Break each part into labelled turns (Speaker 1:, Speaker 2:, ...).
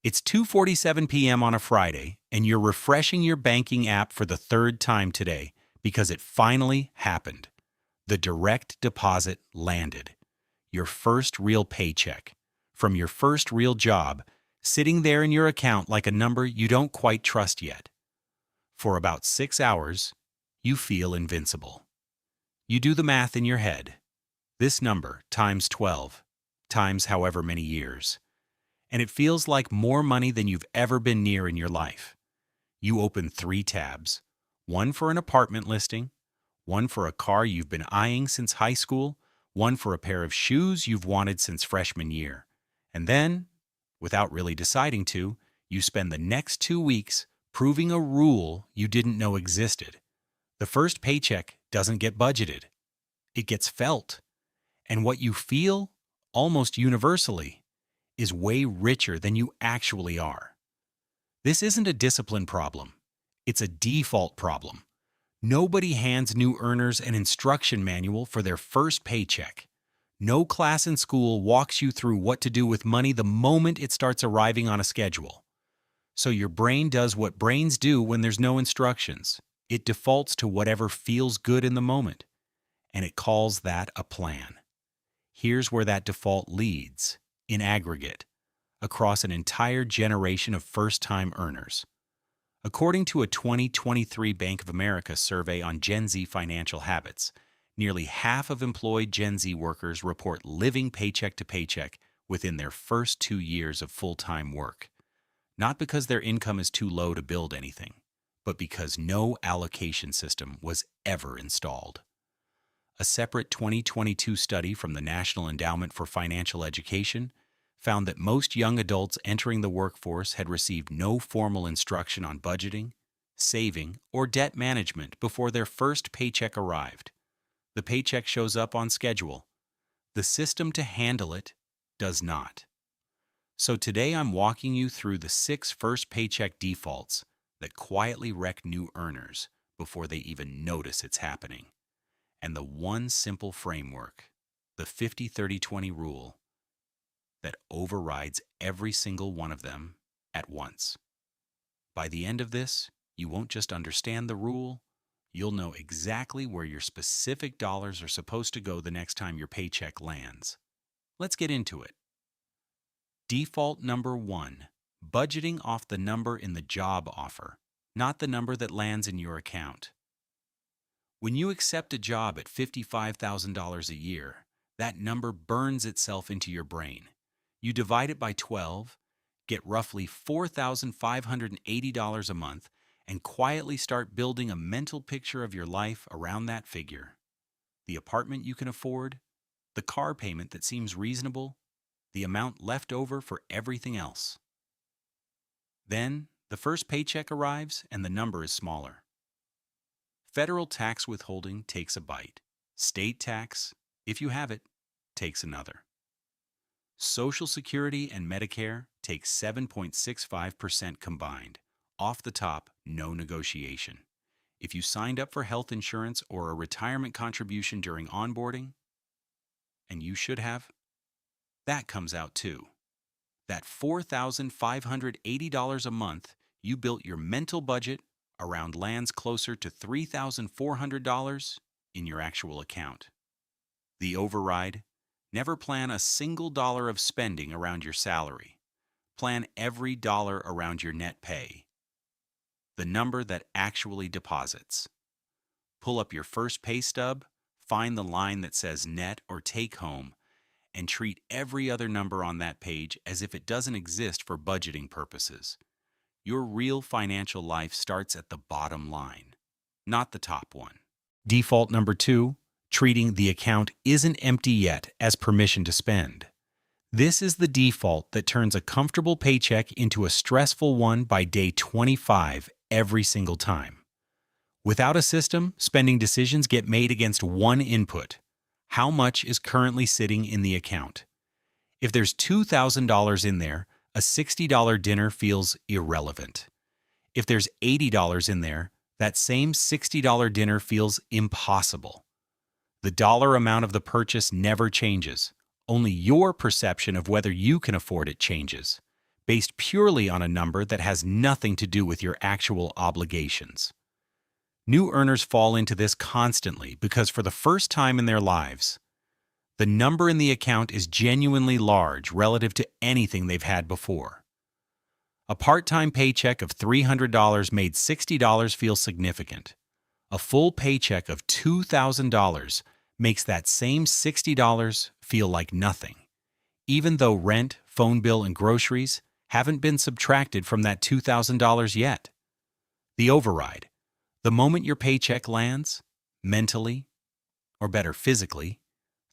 Speaker 1: It's 2:47 p.m. on a Friday, and you're refreshing your banking app for the third time today because it finally happened. The direct deposit landed. Your first real paycheck from your first real job, sitting there in your account like a number you don't quite trust yet. For about 6 hours, you feel invincible. You do the math in your head. This number times 12, times however many years. And it feels like more money than you've ever been near in your life. You open 3 tabs, one for an apartment listing, one for a car you've been eyeing since high school, one for a pair of shoes you've wanted since freshman year. And then, without really deciding to, you spend the next 2 weeks proving a rule you didn't know existed. The first paycheck doesn't get budgeted. It gets felt. And what you feel, almost universally, is way richer than you actually are. This isn't a discipline problem. It's a default problem. Nobody hands new earners an instruction manual for their first paycheck. No class in school walks you through what to do with money the moment it starts arriving on a schedule. So your brain does what brains do when there's no instructions. It defaults to whatever feels good in the moment, and it calls that a plan. Here's where that default leads, in aggregate, across an entire generation of first-time earners. According to a 2023 Bank of America survey on Gen Z financial habits, nearly half of employed Gen Z workers report living paycheck to paycheck within their first 2 years of full-time work. Not because their income is too low to build anything, but because no allocation system was ever installed. A separate 2022 study from the National Endowment for Financial Education found that most young adults entering the workforce had received no formal instruction on budgeting, saving, or debt management before their first paycheck arrived. The paycheck shows up on schedule. The system to handle it does not. So today I'm walking you through the 6 first paycheck defaults that quietly wreck new earners before they even notice it's happening. And the one simple framework, the 50-30-20 rule, that overrides every single one of them at once. By the end of this, you won't just understand the rule, you'll know exactly where your specific dollars are supposed to go the next time your paycheck lands. Let's get into it. Default number 1, budgeting off the number in the job offer, not the number that lands in your account. When you accept a job at $55,000 a year, that number burns itself into your brain. You divide it by 12, get roughly $4,580 a month, and quietly start building a mental picture of your life around that figure. The apartment you can afford, the car payment that seems reasonable, the amount left over for everything else. Then, the first paycheck arrives and the number is smaller. Federal tax withholding takes a bite. State tax, if you have it, takes another. Social Security and Medicare take 7.65% combined. Off the top, no negotiation. If you signed up for health insurance or a retirement contribution during onboarding, and you should have, that comes out too. That $4,580 a month you built your mental budget around lands closer to $3,400 in your actual account. The override: never plan a single dollar of spending around your salary. Plan every dollar around your net pay, the number that actually deposits. Pull up your first pay stub, find the line that says net or take home, and treat every other number on that page as if it doesn't exist for budgeting purposes. Your real financial life starts at the bottom line, not the top one. Default number 2, treating the account isn't empty yet as permission to spend. This is the default that turns a comfortable paycheck into a stressful one by day 25 every single time. Without a system, spending decisions get made against one input: how much is currently sitting in the account. If there's $2,000 in there, a $60 dinner feels irrelevant. If there's $80 in there, that same $60 dinner feels impossible. The dollar amount of the purchase never changes. Only your perception of whether you can afford it changes. based purely on a number that has nothing to do with your actual obligations. New earners fall into this constantly because for the first time in their lives, the number in the account is genuinely large relative to anything they've had before. A part-time paycheck of $300 made $60 feel significant. A full paycheck of $2,000 makes that same $60 feel like nothing, even though rent, phone bill, and groceries haven't been subtracted from that $2,000 yet. The override. The moment your paycheck lands, mentally, or better physically,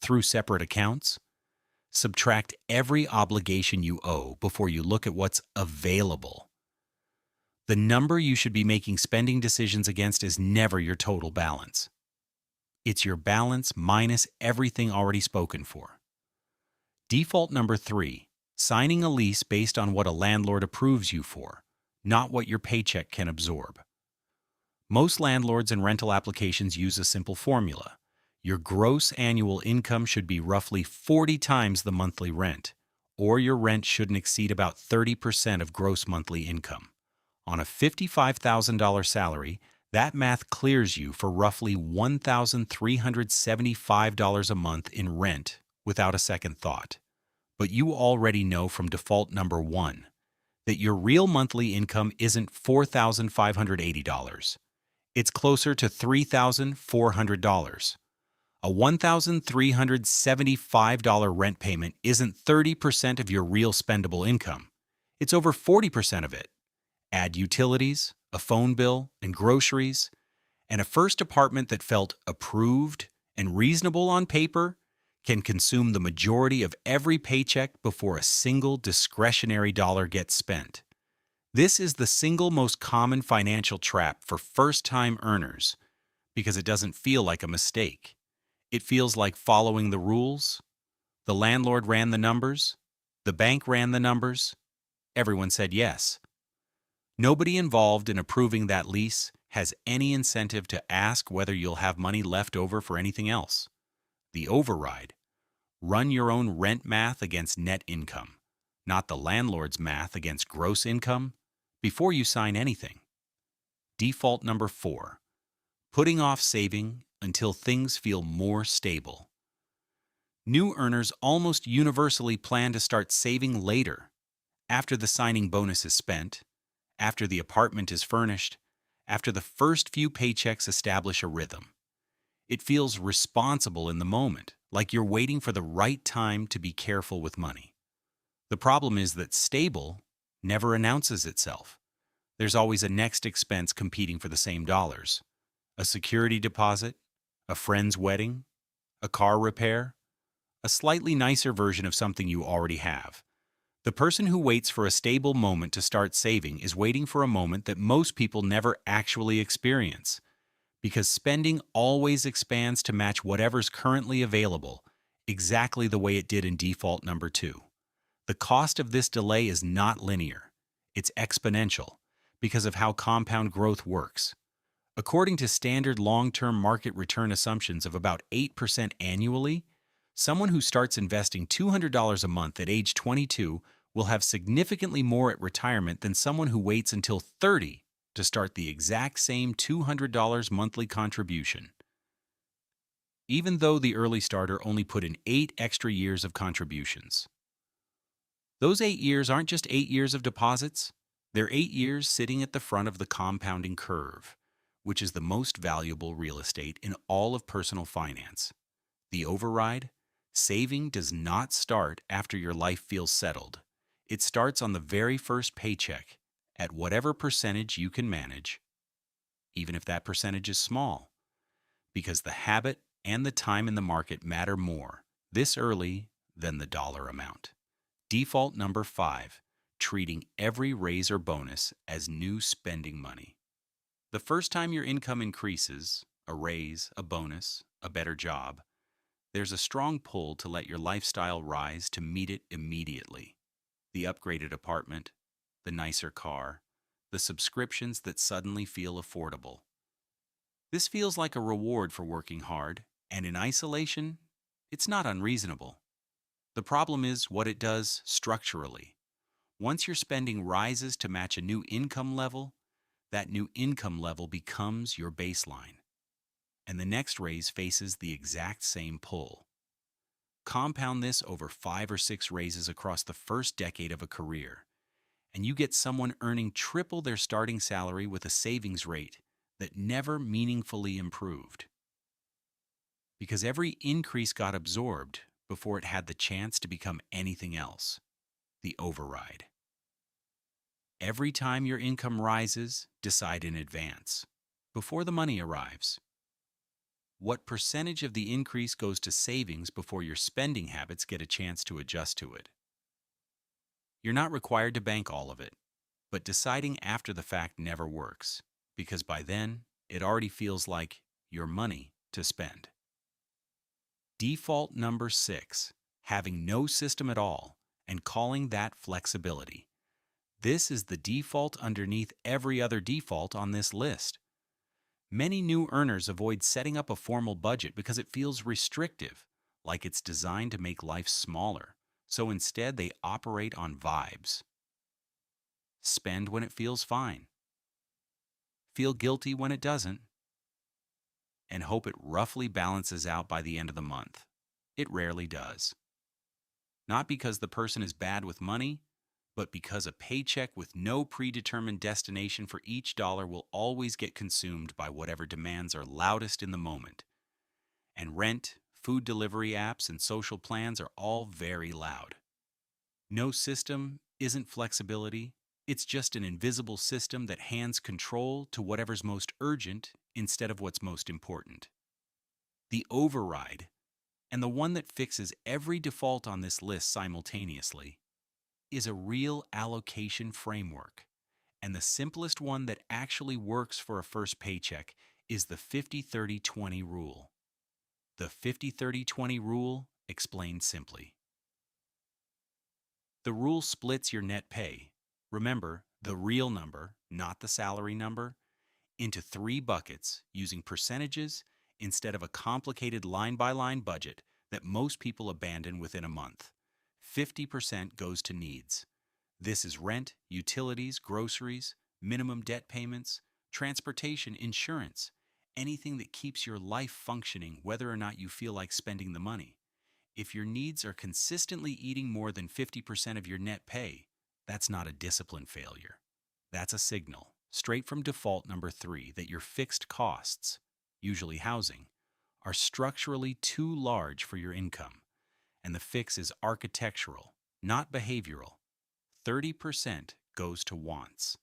Speaker 1: through separate accounts, subtract every obligation you owe before you look at what's available. The number you should be making spending decisions against is never your total balance. It's your balance minus everything already spoken for. Default number 3, signing a lease based on what a landlord approves you for, not what your paycheck can absorb. Most landlords and rental applications use a simple formula. Your gross annual income should be roughly 40 times the monthly rent, or your rent shouldn't exceed about 30% of gross monthly income. On a $55,000 salary, that math clears you for roughly $1,375 a month in rent without a second thought. But you already know from default number 1 that your real monthly income isn't $4,580. It's closer to $3,400. A $1,375 rent payment isn't 30% of your real spendable income. It's over 40% of it. Add utilities, a phone bill, and groceries, and a first apartment that felt approved and reasonable on paper can consume the majority of every paycheck before a single discretionary dollar gets spent. This is the single most common financial trap for first-time earners because it doesn't feel like a mistake. It feels like following the rules. The landlord ran the numbers. The bank ran the numbers. Everyone said yes. Nobody involved in approving that lease has any incentive to ask whether you'll have money left over for anything else. The override. Run your own rent math against net income, not the landlord's math against gross income, before you sign anything. Default number 4. Putting off saving until things feel more stable. New earners almost universally plan to start saving later, after the signing bonus is spent, after the apartment is furnished, after the first few paychecks establish a rhythm. It feels responsible in the moment, like you're waiting for the right time to be careful with money. The problem is that stable never announces itself. There's always a next expense competing for the same dollars. A security deposit, a friend's wedding, a car repair, a slightly nicer version of something you already have. The person who waits for a stable moment to start saving is waiting for a moment that most people never actually experience, because spending always expands to match whatever's currently available, exactly the way it did in default number 2. The cost of this delay is not linear. It's exponential because of how compound growth works. According to standard long-term market return assumptions of about 8% annually, someone who starts investing $200 a month at age 22 will have significantly more at retirement than someone who waits until 30 to start the exact same $200 monthly contribution. Even though the early starter only put in 8 extra years of contributions. Those 8 years aren't just 8 years of deposits, they're 8 years sitting at the front of the compounding curve, which is the most valuable real estate in all of personal finance. The override? Saving does not start after your life feels settled. It starts on the very first paycheck, at whatever percentage you can manage, even if that percentage is small, because the habit and the time in the market matter more this early than the dollar amount. Default number 5, treating every raise or bonus as new spending money. The first time your income increases, a raise, a bonus, a better job, there's a strong pull to let your lifestyle rise to meet it immediately. The upgraded apartment, the nicer car, the subscriptions that suddenly feel affordable. This feels like a reward for working hard, and in isolation, it's not unreasonable. The problem is what it does structurally. Once your spending rises to match a new income level, that new income level becomes your baseline, and the next raise faces the exact same pull. Compound this over 5 or 6 raises across the first decade of a career, and you get someone earning triple their starting salary with a savings rate that never meaningfully improved. Because every increase got absorbed before it had the chance to become anything else, the override. Every time your income rises, decide in advance, before the money arrives. What percentage of the increase goes to savings before your spending habits get a chance to adjust to it? You're not required to bank all of it, but deciding after the fact never works, because by then, it already feels like your money to spend. Default number 6, having no system at all and calling that flexibility. This is the default underneath every other default on this list. Many new earners avoid setting up a formal budget because it feels restrictive, like it's designed to make life smaller, so instead they operate on vibes. Spend when it feels fine. Feel guilty when it doesn't. And hope it roughly balances out by the end of the month. It rarely does. Not because the person is bad with money, but because a paycheck with no predetermined destination for each dollar will always get consumed by whatever demands are loudest in the moment. And rent, food delivery apps, and social plans are all very loud. No system isn't flexibility. It's just an invisible system that hands control to whatever's most urgent instead of what's most important. The override, and the one that fixes every default on this list simultaneously, is a real allocation framework. And the simplest one that actually works for a first paycheck is the 50-30-20 rule. The 50-30-20 rule, explained simply. The rule splits your net pay, remember, the real number, not the salary number, into 3 buckets using percentages instead of a complicated line-by-line budget that most people abandon within a month. 50% goes to needs. This is rent, utilities, groceries, minimum debt payments, transportation, insurance, anything that keeps your life functioning whether or not you feel like spending the money. If your needs are consistently eating more than 50% of your net pay, that's not a discipline failure. That's a signal, straight from default number 3, that your fixed costs, usually housing, are structurally too large for your income. And the fix is architectural, not behavioral. 30% goes to wants.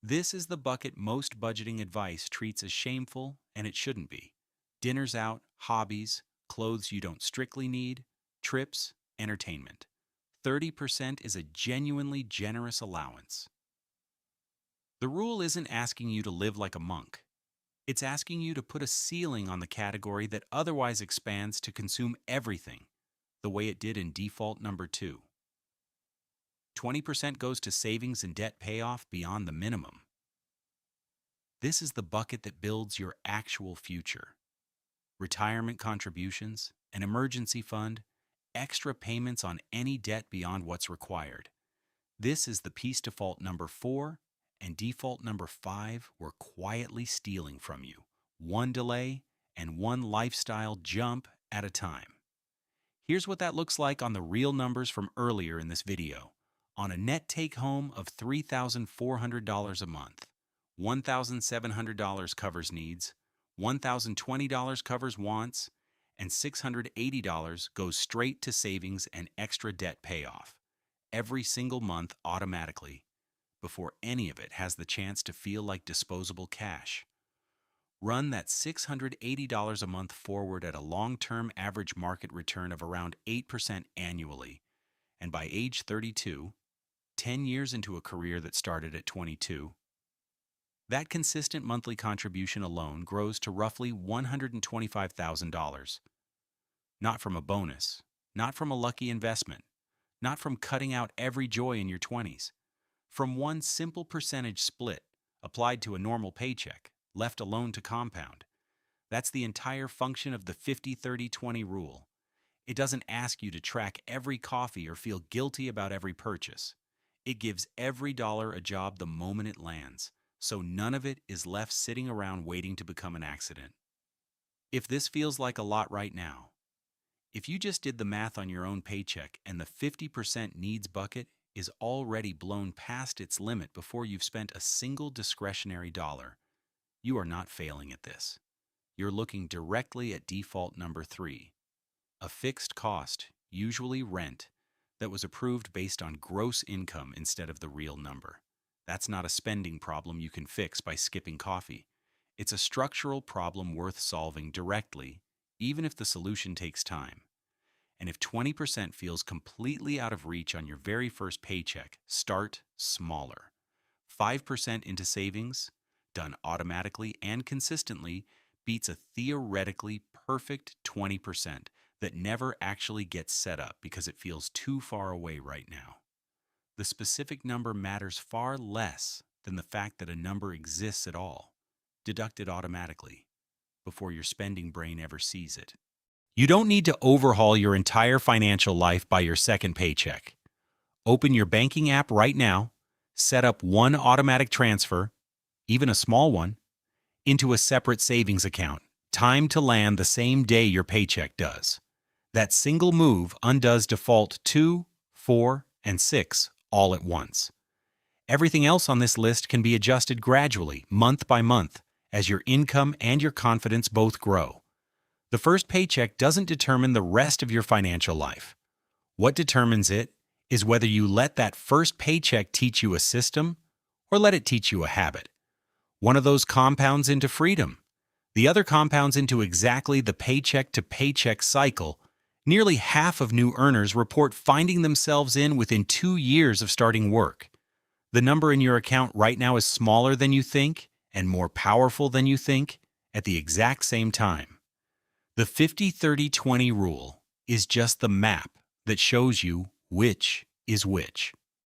Speaker 1: This is the bucket most budgeting advice treats as shameful, and it shouldn't be. Dinners out, hobbies, clothes you don't strictly need, trips, entertainment. 30% is a genuinely generous allowance. The rule isn't asking you to live like a monk. It's asking you to put a ceiling on the category that otherwise expands to consume everything, the way it did in default number 2. 20% goes to savings and debt payoff beyond the minimum. This is the bucket that builds your actual future. Retirement contributions, an emergency fund, extra payments on any debt beyond what's required. This is the piece default number 4 and default number 5 were quietly stealing from you, one delay and one lifestyle jump at a time. Here's what that looks like on the real numbers from earlier in this video. On a net take-home of $3,400 a month, $1,700 covers needs, $1,020 covers wants, and $680 goes straight to savings and extra debt payoff, every single month automatically, before any of it has the chance to feel like disposable cash. Run that $680 a month forward at a long-term average market return of around 8% annually, and by age 32, 10 years into a career that started at 22, that consistent monthly contribution alone grows to roughly $125,000. Not from a bonus, not from a lucky investment, not from cutting out every joy in your 20s, from one simple percentage split applied to a normal paycheck, left alone to compound. That's the entire function of the 50-30-20 rule. It doesn't ask you to track every coffee or feel guilty about every purchase. It gives every dollar a job the moment it lands, so none of it is left sitting around waiting to become an accident. If this feels like a lot right now, if you just did the math on your own paycheck and the 50% needs bucket is already blown past its limit before you've spent a single discretionary dollar, you are not failing at this. You're looking directly at default number 3, a fixed cost, usually rent, that was approved based on gross income instead of the real number. That's not a spending problem you can fix by skipping coffee. It's a structural problem worth solving directly, even if the solution takes time. And if 20% feels completely out of reach on your very first paycheck, start smaller. 5% into savings, done automatically and consistently, beats a theoretically perfect 20% that never actually gets set up because it feels too far away right now. The specific number matters far less than the fact that a number exists at all, deducted automatically, before your spending brain ever sees it. You don't need to overhaul your entire financial life by your second paycheck. Open your banking app right now, set up one automatic transfer, even a small one, into a separate savings account, timed to land the same day your paycheck does. That single move undoes default 2, 4, and 6 all at once. Everything else on this list can be adjusted gradually, month by month, as your income and your confidence both grow. The first paycheck doesn't determine the rest of your financial life. What determines it is whether you let that first paycheck teach you a system or let it teach you a habit. One of those compounds into freedom. The other compounds into exactly the paycheck to paycheck cycle. Nearly half of new earners report finding themselves in within 2 years of starting work. The number in your account right now is smaller than you think and more powerful than you think at the exact same time. The 50-30-20 rule is just the map that shows you which is which.